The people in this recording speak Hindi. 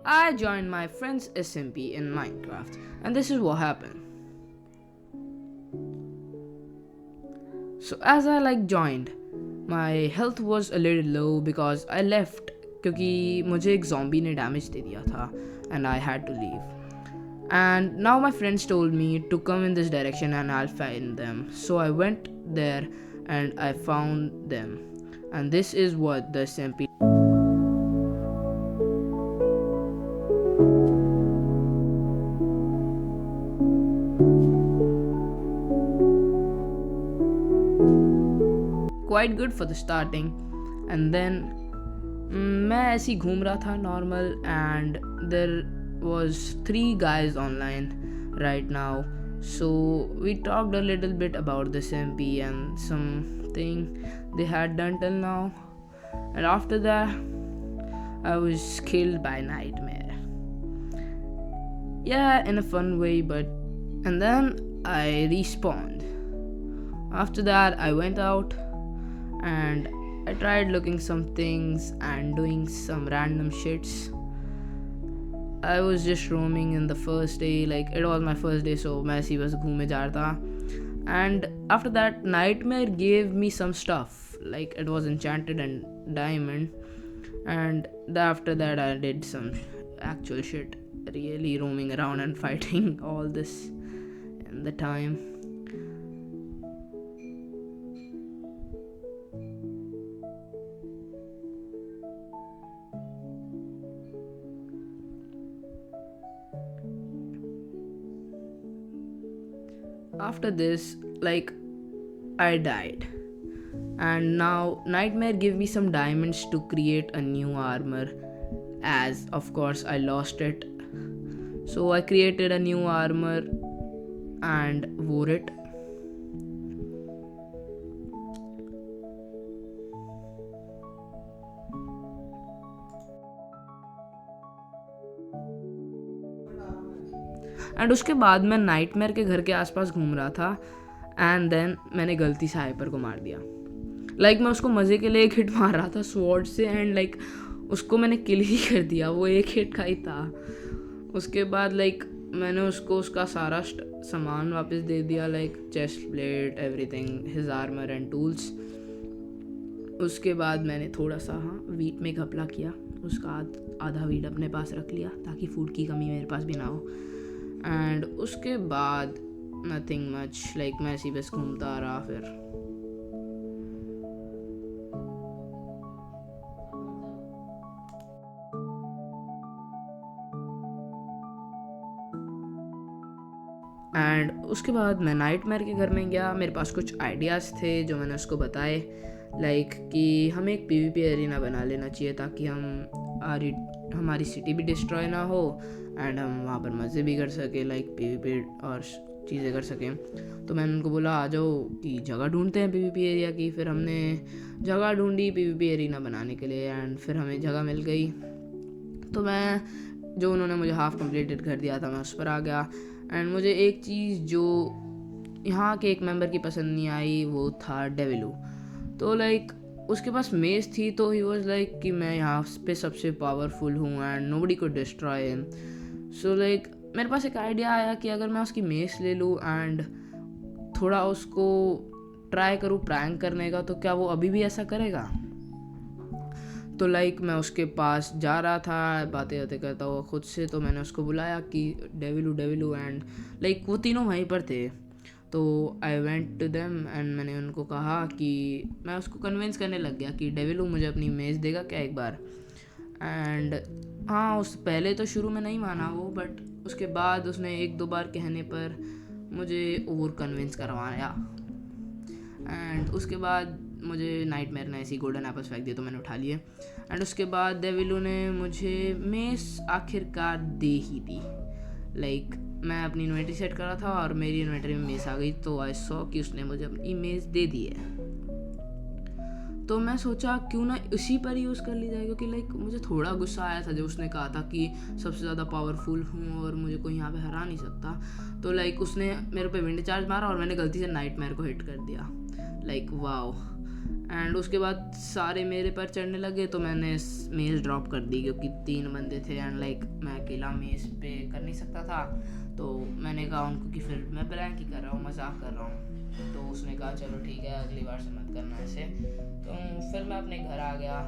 I joined my friend's SMP in Minecraft, and this is what happened. So as I joined, my health was a little low because I left क्योंकि मुझे एक zombie ने damage दे दिया था and I had to leave. And now my friends told me to come in this direction and I'll find them. So I went there and I found them. And this is what the SMP. Quite good for the starting. And then मैं ऐसे ही घूम रहा था normal and there was 3 guys online right now. So we talked a little bit about this MP and something they had done till now. And after that, I was killed by Nightmare. Yeah, in a fun way, but. And then I respawned. After that, I went out and I tried looking some things and doing some random shits. I was just roaming in the first day, it was my first day, so मैं ऐसे ही बस घूमे जा रहा था. And after that, Nightmare gave me some stuff, it was enchanted and diamond. And after that, I did some actual shit, really roaming around and fighting all this in the time. After this, I died. And now Nightmare gave me some diamonds to create a new armor, as of course I lost it. So I created a new armor and wore it. And उसके बाद मैं नाइटमेयर के घर के आसपास घूम रहा था एंड देन मैंने गलती से हाइपर को मार दिया. मैं उसको मज़े के लिए एक हिट मार रहा था स्वॉर्ड से एंड उसको मैंने किल ही कर दिया. वो एक हिट का ही था. उसके बाद मैंने उसको उसका सारा सामान वापस दे दिया, chest plate, everything, his armour and tools. उसके बाद मैंने थोड़ा सा वीट में घपला किया. उसका आधा वीट अपने पास रख लिया ताकि फूड की कमी मेरे पास भी ना हो. एंड उसके बाद नथिंग मच, मैं ऐसी बस घूमता रहा. फिर एंड उसके बाद मैं नाइटमेयर के घर में गया. मेरे पास कुछ आइडियाज़ थे जो मैंने उसको बताए, कि हमें एक PvP एरिना बना लेना चाहिए ताकि हमारी सिटी भी डिस्ट्रॉय ना हो एंड हम वहाँ पर मज़े भी कर सकें, PvP और चीज़ें कर सकें. तो मैंने उनको बोला आ जाओ कि जगह ढूंढते हैं PvP एरिया की. फिर हमने जगह ढूंढी PvP एरिना बनाने के लिए एंड फिर हमें जगह मिल गई. तो मैं जो उन्होंने मुझे हाफ़ कंप्लीटेड कर दिया था मैं उस पर आ गया. एंड मुझे एक चीज़ जो यहाँ के एक मेंबर की पसंद नहीं आई वो था डेविलू. तो उसके पास मेज थी तो ही वाज कि मैं यहाँ पे सबसे पावरफुल हूँ and nobody could destroy him. So मेरे पास एक आइडिया आया कि अगर मैं उसकी मेज ले लूँ एंड थोड़ा उसको ट्राई करूँ प्रैंक करने का, तो क्या वो अभी भी ऐसा करेगा. तो मैं उसके पास जा रहा था बातें करता हुआ खुद से. तो मैंने उसको बुलाया कि डेविलू एंड वो तीनों वहीं पर थे. तो I went to them and मैंने उनको कहा कि मैं उसको कन्विंस करने लग गया कि डेविलू मुझे अपनी मेज़ देगा क्या एक बार. एंड उस पहले तो शुरू में नहीं माना वो, बट उसके बाद उसने 1-2 बार कहने पर मुझे और कन्विंस करवाया. एंड उसके बाद मुझे नाइटमेयर ने ऐसी गोल्डन एप्पल्स फेंक दिए तो मैंने उठा लिए. एंड उसके बाद डेविलू ने मुझे मेज़ आखिरकार दे ही दी. मैं अपनी इन्वेंटरी सेट कर रहा था और मेरी इन्वेंटरी में मेज़ आ गई. तो आई सॉ कि उसने मुझे अपनी मेज़ दे दी है. तो मैं सोचा क्यों ना इसी पर यूज़ कर ली जाए, क्योंकि मुझे थोड़ा गुस्सा आया था जब उसने कहा था कि सबसे ज़्यादा पावरफुल हूँ और मुझे कोई यहाँ पे हरा नहीं सकता. तो उसने मेरे पे विंड चार्ज मारा और मैंने गलती से नाइटमेयर को हिट कर दिया. वाओ. एंड उसके बाद सारे मेरे पर चढ़ने लगे, तो मैंने मेज़ ड्रॉप कर दी क्योंकि 3 बंदे थे एंड लाइक मैं अकेला मेज़ पे कर नहीं सकता था। तो मैंने कहा उनको कि फिर मैं प्रैंक ही कर रहा हूँ, मजाक कर रहा हूँ। तो उसने कहा चलो ठीक है, अगली बार से मत करना ऐसे। तो फिर मैं अपने घर आ गया